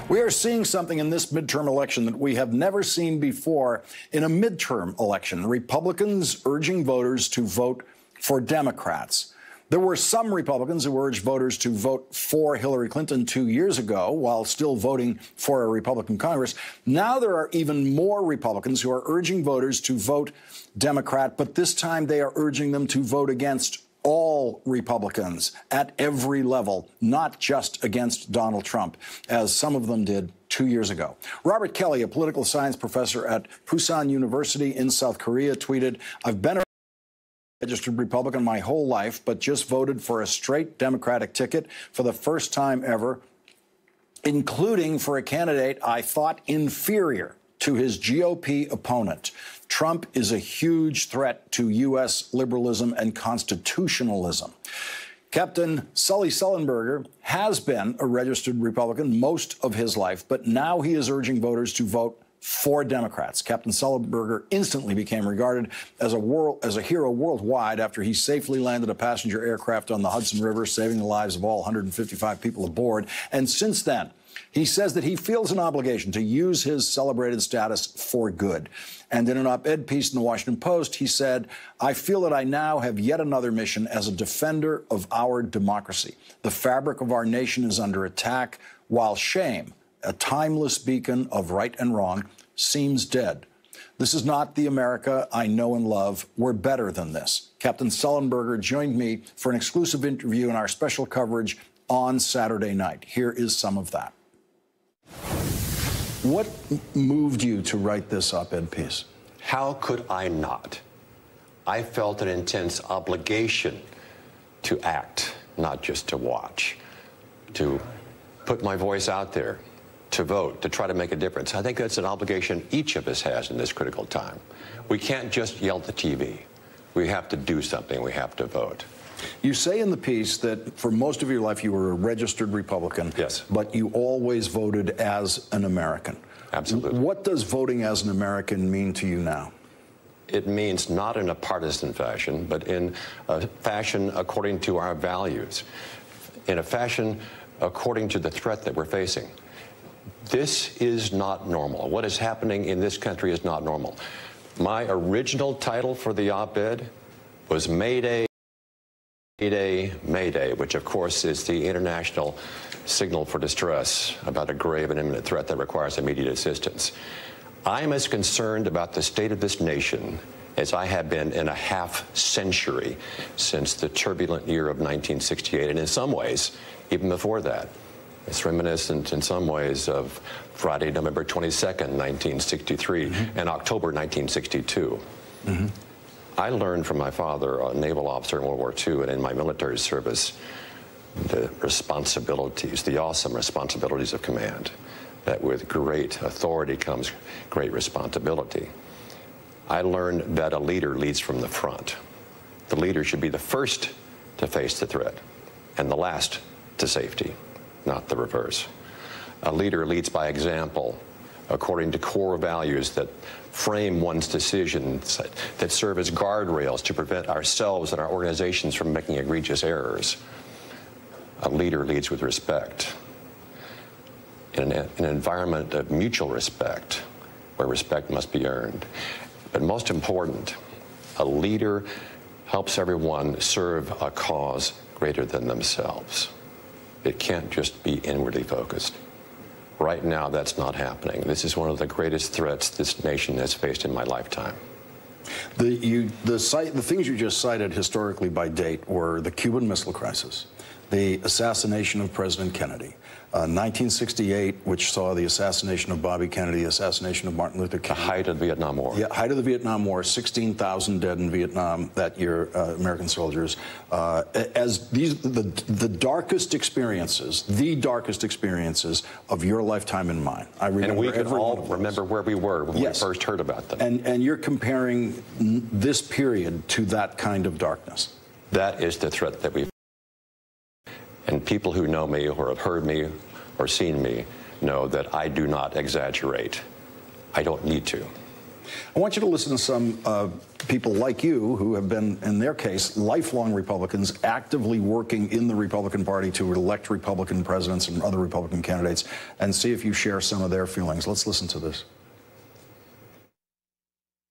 We are seeing something in this midterm election that we have never seen before in a midterm election. Republicans urging voters to vote for Democrats. There were some Republicans who urged voters to vote for Hillary Clinton 2 years ago while still voting for a Republican Congress. Now there are even more Republicans who are urging voters to vote Democrat, but this time they are urging them to vote against all Republicans at every level, not just against Donald Trump, as some of them did 2 years ago. Robert Kelly, a political science professor at Pusan University in South Korea, tweeted, "I've been a registered Republican my whole life, but just voted for a straight Democratic ticket for the first time ever, including for a candidate I thought inferior to his GOP opponent. Trump is a huge threat to U.S. liberalism and constitutionalism." Captain Sully Sullenberger has been a registered Republican most of his life, but now he is urging voters to vote for Democrats. Captain Sullenberger instantly became regarded as a hero worldwide after he safely landed a passenger aircraft on the Hudson River, saving the lives of all 155 people aboard. And since then, he says that he feels an obligation to use his celebrated status for good. And in an op-ed piece in the Washington Post, he said, "I feel that I now have yet another mission as a defender of our democracy. The fabric of our nation is under attack, while shame, a timeless beacon of right and wrong, seems dead. This is not the America I know and love. We're better than this." Captain Sullenberger joined me for an exclusive interview in our special coverage on Saturday night. Here is some of that. What moved you to write this op-ed piece? How could I not? I felt an intense obligation to act, not just to watch, to put my voice out there, to vote, to try to make a difference. I think that's an obligation each of us has in this critical time. We can't just yell at the TV. We have to do something. We have to vote. You say in the piece that for most of your life you were a registered Republican. Yes. But you always voted as an American. Absolutely. What does voting as an American mean to you now? It means not in a partisan fashion, but in a fashion according to our values, in a fashion according to the threat that we're facing. This is not normal. What is happening in this country is not normal. My original title for the op-ed was Mayday, Mayday, Mayday, which of course is the international signal for distress about a grave and imminent threat that requires immediate assistance. I'm as concerned about the state of this nation as I have been in a half-century since the turbulent year of 1968, and in some ways, even before that. It's reminiscent in some ways of Friday, November 22nd, 1963, and October 1962. I learned from my father, a naval officer in World War II, and in my military service, the responsibilities, the awesome responsibilities of command, that with great authority comes great responsibility. I learned that a leader leads from the front. The leader should be the first to face the threat and the last to safety, not the reverse. A leader leads by example, according to core values that frame one's decisions, that serve as guardrails to prevent ourselves and our organizations from making egregious errors. A leader leads with respect, in an environment of mutual respect, where respect must be earned. But most important, a leader helps everyone serve a cause greater than themselves. It can't just be inwardly focused. Right now, that's not happening. This is one of the greatest threats this nation has faced in my lifetime. The things you just cited historically by date were the Cuban Missile Crisis, the assassination of President Kennedy, 1968, which saw the assassination of Bobby Kennedy, the assassination of Martin Luther King. The height of the Vietnam War. Yeah, height of the Vietnam War, 16,000 dead in Vietnam that year, American soldiers. As the darkest experiences of your lifetime and mine. I remember, and we can all remember where we were when we first heard about them. And you're comparing this period to that kind of darkness. That is the threat that we. And people who know me or have heard me or seen me know that I do not exaggerate. I don't need to. I want you to listen to some people like you who have been, in their case, lifelong Republicans, actively working in the Republican Party to elect Republican presidents and other Republican candidates, and see if you share some of their feelings. Let's listen to this.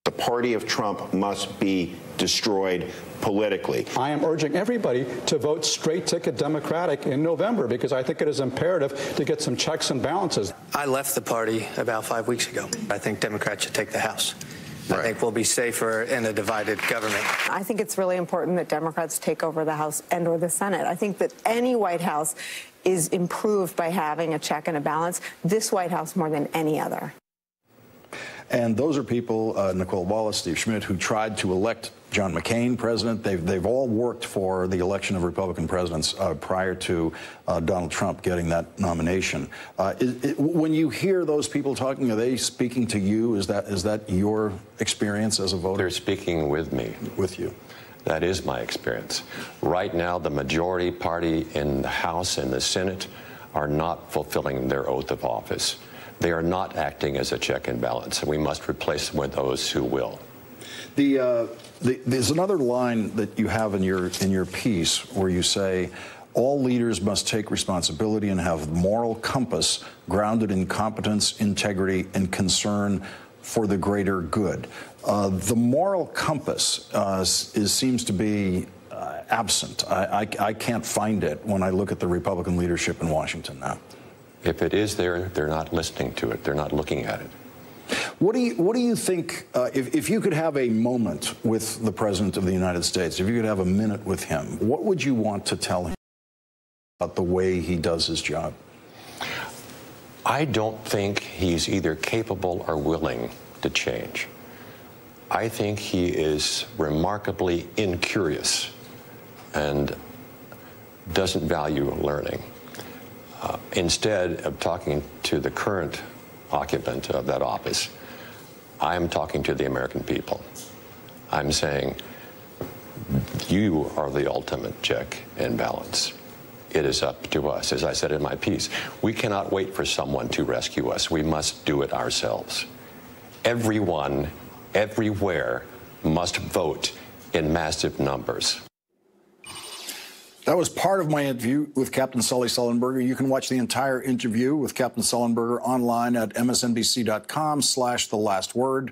The party of Trump must be destroyed politically. I am urging everybody to vote straight ticket Democratic in November because I think it is imperative to get some checks and balances. I left the party about 5 weeks ago. I think Democrats should take the House. Right. I think we'll be safer in a divided government. I think it's really important that Democrats take over the House and or the Senate. I think that any White House is improved by having a check and a balance. This White House more than any other. And those are people, Nicole Wallace, Steve Schmidt, who tried to elect John McCain president. They've all worked for the election of Republican presidents prior to Donald Trump getting that nomination. When you hear those people talking, are they speaking to you? Is that your experience as a voter? They're speaking with me. With you. That is my experience. Right now, the majority party in the House and the Senate are not fulfilling their oath of office. They are not acting as a check and balance, and we must replace them with those who will. There's another line that you have in your piece where you say, all leaders must take responsibility and have moral compass grounded in competence, integrity, and concern for the greater good. The moral compass seems to be absent. I can't find it when I look at the Republican leadership in Washington now. If it is there, they're not listening to it. They're not looking at it. What do you think, if you could have a moment with the President of the United States, if you could have a minute with him, what would you want to tell him about the way he does his job? I don't think he's either capable or willing to change. I think he is remarkably incurious and doesn't value learning. Instead of talking to the current occupant of that office, I'm talking to the American people. I'm saying, you are the ultimate check and balance. It is up to us. As I said in my piece, we cannot wait for someone to rescue us. We must do it ourselves. Everyone, everywhere, must vote in massive numbers. That was part of my interview with Captain Sully Sullenberger. You can watch the entire interview with Captain Sullenberger online at msnbc.com/thelastword.